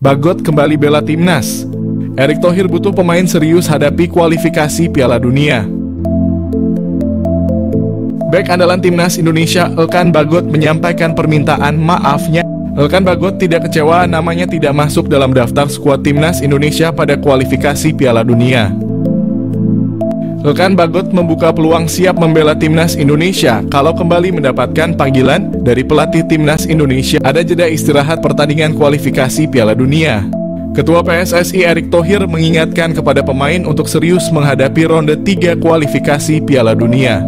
Bagot kembali bela timnas. Erick Thohir butuh pemain serius hadapi kualifikasi Piala Dunia. Bek andalan timnas Indonesia Elkan Bagot menyampaikan permintaan maafnya. Elkan Bagot tidak kecewa namanya tidak masuk dalam daftar skuad timnas Indonesia pada kualifikasi Piala Dunia. Elkan Bagot membuka peluang siap membela timnas Indonesia kalau kembali mendapatkan panggilan dari pelatih timnas Indonesia ada jeda istirahat pertandingan kualifikasi Piala Dunia. Ketua PSSI Erick Thohir mengingatkan kepada pemain untuk serius menghadapi ronde 3 kualifikasi Piala Dunia.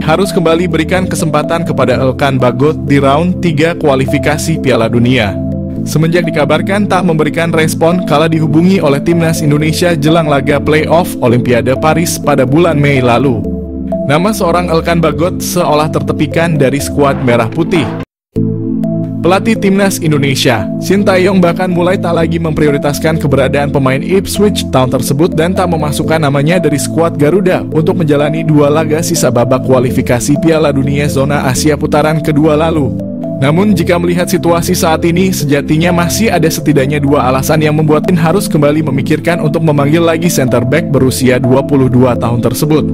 Harus kembali berikan kesempatan kepada Elkan Bagot di round 3 kualifikasi Piala Dunia. Semenjak dikabarkan tak memberikan respon kala dihubungi oleh timnas Indonesia jelang laga playoff Olimpiade Paris pada bulan Mei lalu. Nama seorang Elkan Bagot seolah tertepikan dari skuad merah putih. Pelatih timnas Indonesia, Shin Tae-yong bahkan mulai tak lagi memprioritaskan keberadaan pemain Ipswich Town tersebut dan tak memasukkan namanya dari skuad Garuda untuk menjalani 2 laga sisa babak kualifikasi Piala Dunia zona Asia putaran kedua lalu. Namun jika melihat situasi saat ini, sejatinya masih ada setidaknya 2 alasan yang membuat tim harus kembali memikirkan untuk memanggil lagi center back berusia 22 tahun tersebut.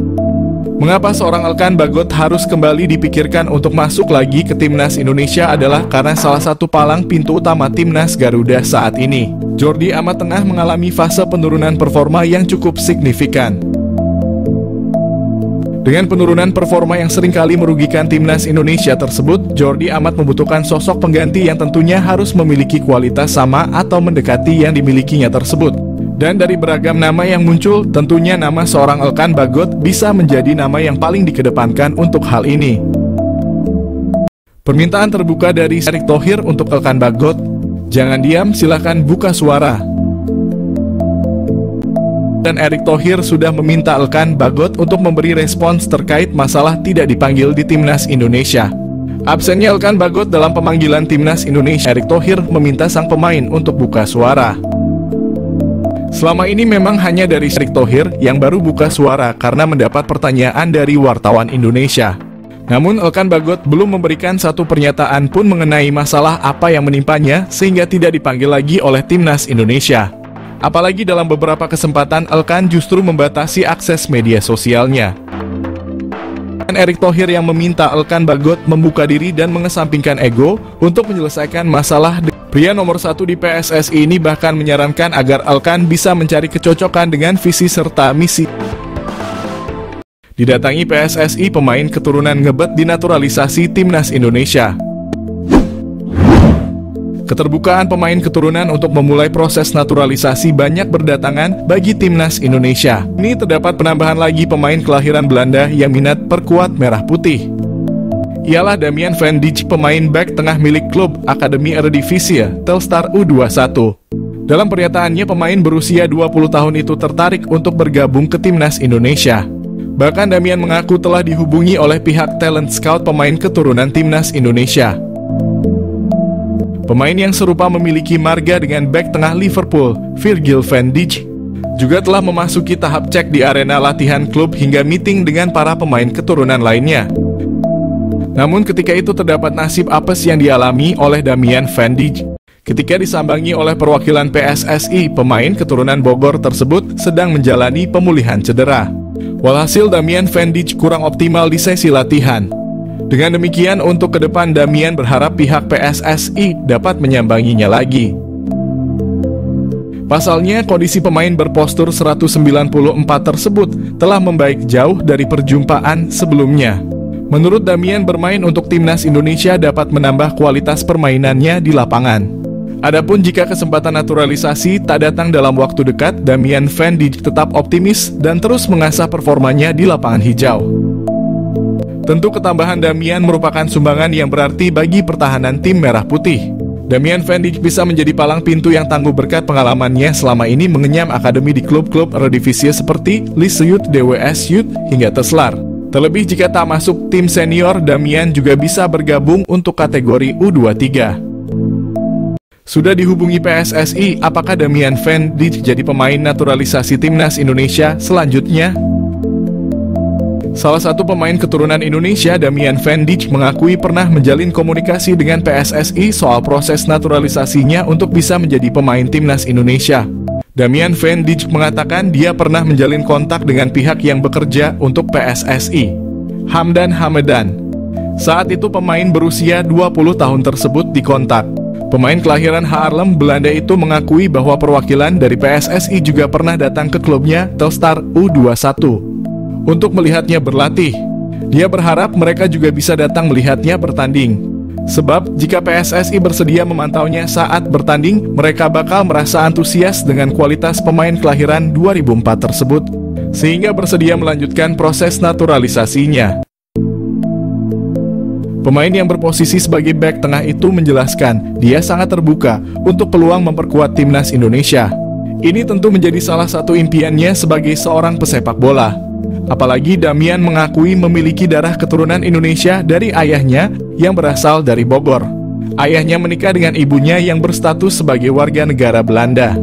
Mengapa seorang Elkan Bagot harus kembali dipikirkan untuk masuk lagi ke timnas Indonesia adalah karena salah satu palang pintu utama timnas Garuda saat ini, Jordi Amat tengah mengalami fase penurunan performa yang cukup signifikan. Dengan penurunan performa yang seringkali merugikan timnas Indonesia tersebut, Jordi Amat membutuhkan sosok pengganti yang tentunya harus memiliki kualitas sama atau mendekati yang dimilikinya tersebut. Dan dari beragam nama yang muncul, tentunya nama seorang Elkan Bagot bisa menjadi nama yang paling dikedepankan untuk hal ini. Permintaan terbuka dari Erick Thohir untuk Elkan Bagot. Jangan diam, silakan buka suara. Dan Erick Thohir sudah meminta Elkan Bagot untuk memberi respons terkait masalah tidak dipanggil di timnas Indonesia. Absennya Elkan Bagot dalam pemanggilan timnas Indonesia, Erick Thohir meminta sang pemain untuk buka suara. Selama ini memang hanya dari Erick Thohir yang baru buka suara karena mendapat pertanyaan dari wartawan Indonesia. Namun Elkan Bagot belum memberikan satu pernyataan pun mengenai masalah apa yang menimpanya sehingga tidak dipanggil lagi oleh timnas Indonesia. Apalagi dalam beberapa kesempatan Elkan justru membatasi akses media sosialnya. Erick Thohir yang meminta Elkan Bagot membuka diri dan mengesampingkan ego untuk menyelesaikan masalah. Pria nomor 1 di PSSI ini bahkan menyarankan agar Elkan bisa mencari kecocokan dengan visi serta misi. Didatangi PSSI, pemain keturunan Ngebet dinaturalisasi timnas Indonesia. Keterbukaan pemain keturunan untuk memulai proses naturalisasi banyak berdatangan bagi timnas Indonesia. Ini terdapat penambahan lagi pemain kelahiran Belanda yang minat perkuat merah putih. Ialah Damian van Dijk, pemain bek tengah milik klub Akademi Eredivisie Telstar U21. Dalam pernyataannya, pemain berusia 20 tahun itu tertarik untuk bergabung ke timnas Indonesia. Bahkan Damian mengaku telah dihubungi oleh pihak talent scout pemain keturunan timnas Indonesia. Pemain yang serupa memiliki marga dengan bek tengah Liverpool, Virgil van Dijk, juga telah memasuki tahap cek di arena latihan klub hingga meeting dengan para pemain keturunan lainnya. Namun ketika itu terdapat nasib apes yang dialami oleh Damian van Dijk. Ketika disambangi oleh perwakilan PSSI, pemain keturunan Bogor tersebut sedang menjalani pemulihan cedera. Walhasil Damian van Dijk kurang optimal di sesi latihan. Dengan demikian, untuk ke depan Damian berharap pihak PSSI dapat menyambanginya lagi. Pasalnya, kondisi pemain berpostur 194 tersebut telah membaik jauh dari perjumpaan sebelumnya. Menurut Damian, bermain untuk timnas Indonesia dapat menambah kualitas permainannya di lapangan. Adapun jika kesempatan naturalisasi tak datang dalam waktu dekat, Damian van Dijk tetap optimis dan terus mengasah performanya di lapangan hijau. Tentu ketambahan Damian merupakan sumbangan yang berarti bagi pertahanan tim merah putih. Damian van Dijk bisa menjadi palang pintu yang tangguh berkat pengalamannya selama ini mengenyam akademi di klub-klub Eredivisie seperti Lisse Youth, DWS Youth, hingga Teslar. Terlebih jika tak masuk tim senior, Damian juga bisa bergabung untuk kategori U23. Sudah dihubungi PSSI, apakah Damian van Dijk jadi pemain naturalisasi timnas Indonesia selanjutnya? Salah satu pemain keturunan Indonesia, Damian Van Dijk, mengakui pernah menjalin komunikasi dengan PSSI soal proses naturalisasinya untuk bisa menjadi pemain timnas Indonesia. Damian Van Dijk mengatakan dia pernah menjalin kontak dengan pihak yang bekerja untuk PSSI, Hamdan Hamadan. Saat itu pemain berusia 20 tahun tersebut dikontak. Pemain kelahiran Haarlem, Belanda itu mengakui bahwa perwakilan dari PSSI juga pernah datang ke klubnya, Telstar U21, untuk melihatnya berlatih. Dia berharap mereka juga bisa datang melihatnya bertanding. Sebab jika PSSI bersedia memantaunya saat bertanding, mereka bakal merasa antusias dengan kualitas pemain kelahiran 2004 tersebut, sehingga bersedia melanjutkan proses naturalisasinya. Pemain yang berposisi sebagai bek tengah itu menjelaskan dia sangat terbuka untuk peluang memperkuat timnas Indonesia. Ini tentu menjadi salah satu impiannya sebagai seorang pesepak bola. Apalagi Damian mengakui memiliki darah keturunan Indonesia dari ayahnya yang berasal dari Bogor. Ayahnya menikah dengan ibunya yang berstatus sebagai warga negara Belanda.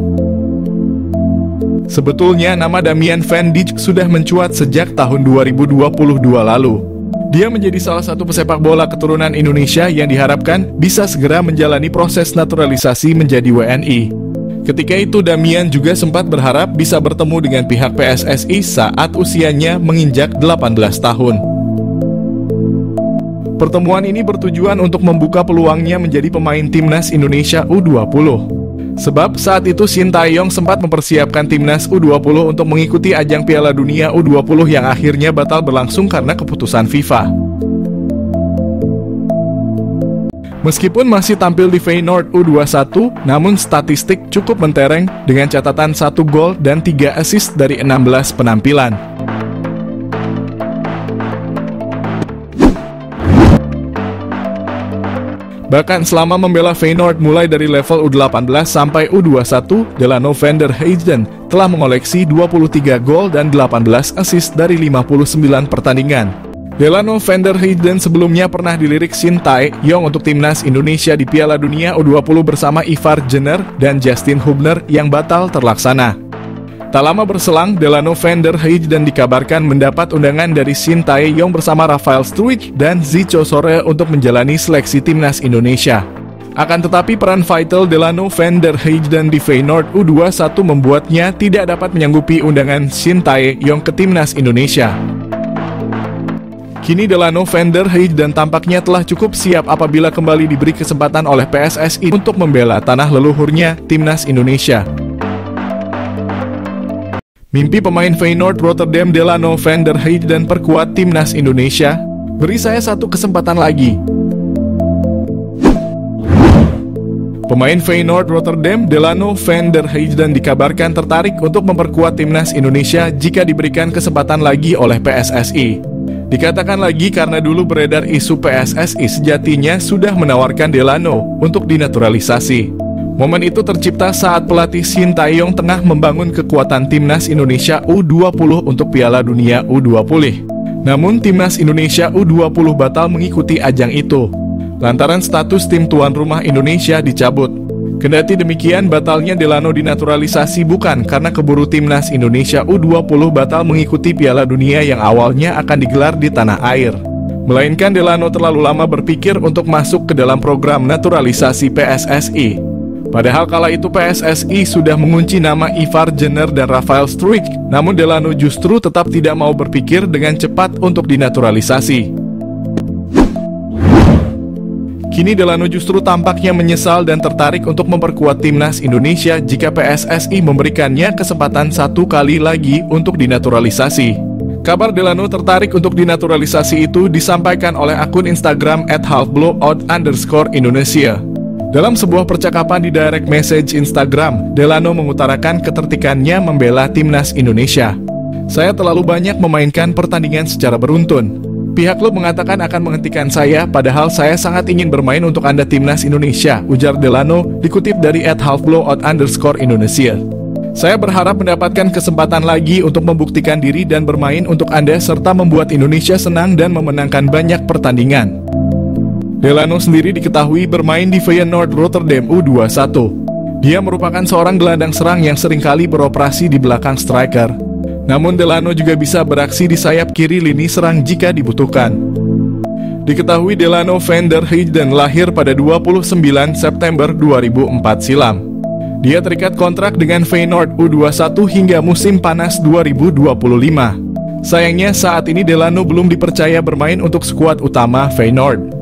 Sebetulnya nama Damian Van Dijk sudah mencuat sejak tahun 2022 lalu. Dia menjadi salah satu pesepak bola keturunan Indonesia yang diharapkan bisa segera menjalani proses naturalisasi menjadi WNI. Ketika itu Damian juga sempat berharap bisa bertemu dengan pihak PSSI saat usianya menginjak 18 tahun. Pertemuan ini bertujuan untuk membuka peluangnya menjadi pemain timnas Indonesia U20. Sebab saat itu Sintayong sempat mempersiapkan timnas U20 untuk mengikuti ajang Piala Dunia U20 yang akhirnya batal berlangsung karena keputusan FIFA. Meskipun masih tampil di Feyenoord U21, namun statistik cukup mentereng dengan catatan 1 gol dan 3 assist dari 16 penampilan. Bahkan selama membela Feyenoord mulai dari level U18 sampai U21, Delano van der Heijden telah mengoleksi 23 gol dan 18 assist dari 59 pertandingan. Delano van der Heijden sebelumnya pernah dilirik Sintayong untuk timnas Indonesia di Piala Dunia U20 bersama Ivar Jenner dan Justin Hubner yang batal terlaksana. Tak lama berselang, Delano van der Heijden dikabarkan mendapat undangan dari Sintayong bersama Rafael Struijk dan Zico Sore untuk menjalani seleksi timnas Indonesia. Akan tetapi peran vital Delano van der Heijden di Feyenoord U21 membuatnya tidak dapat menyanggupi undangan Sintayong ke timnas Indonesia. Kini Delano van der Heijden tampaknya telah cukup siap apabila kembali diberi kesempatan oleh PSSI untuk membela tanah leluhurnya, timnas Indonesia. Mimpi pemain Feyenoord Rotterdam Delano van der Heijden perkuat timnas Indonesia. Beri saya satu kesempatan lagi. Pemain Feyenoord Rotterdam Delano van der Heijden dikabarkan tertarik untuk memperkuat timnas Indonesia jika diberikan kesempatan lagi oleh PSSI. Dikatakan lagi karena dulu beredar isu PSSI sejatinya sudah menawarkan Delano untuk dinaturalisasi. Momen itu tercipta saat pelatih Sintayong tengah membangun kekuatan timnas Indonesia U20 untuk Piala Dunia U20. Namun timnas Indonesia U20 batal mengikuti ajang itu, lantaran status tim tuan rumah Indonesia dicabut. Kendati demikian, batalnya Delano dinaturalisasi bukan karena keburu timnas Indonesia U20 batal mengikuti Piala Dunia yang awalnya akan digelar di tanah air, melainkan Delano terlalu lama berpikir untuk masuk ke dalam program naturalisasi PSSI. Padahal kala itu PSSI sudah mengunci nama Ivar Jenner dan Rafael Struijk, namun Delano justru tetap tidak mau berpikir dengan cepat untuk dinaturalisasi. Kini Delano justru tampaknya menyesal dan tertarik untuk memperkuat timnas Indonesia jika PSSI memberikannya kesempatan satu kali lagi untuk dinaturalisasi. Kabar Delano tertarik untuk dinaturalisasi itu disampaikan oleh akun Instagram @halfblowout_Indonesia. Dalam sebuah percakapan di direct message Instagram, Delano mengutarakan ketertikannya membela timnas Indonesia. Saya terlalu banyak memainkan pertandingan secara beruntun. Pihak klub mengatakan akan menghentikan saya, padahal saya sangat ingin bermain untuk Anda timnas Indonesia, ujar Delano, dikutip dari @halfblowout_Indonesia. Saya berharap mendapatkan kesempatan lagi untuk membuktikan diri dan bermain untuk Anda serta membuat Indonesia senang dan memenangkan banyak pertandingan. Delano sendiri diketahui bermain di Feyenoord Rotterdam U21. Dia merupakan seorang gelandang serang yang seringkali beroperasi di belakang striker. Namun Delano juga bisa beraksi di sayap kiri lini serang jika dibutuhkan. Diketahui Delano van der Heijden lahir pada 29 September 2004 silam. Dia terikat kontrak dengan Feyenoord U21 hingga musim panas 2025. Sayangnya saat ini Delano belum dipercaya bermain untuk skuad utama Feyenoord.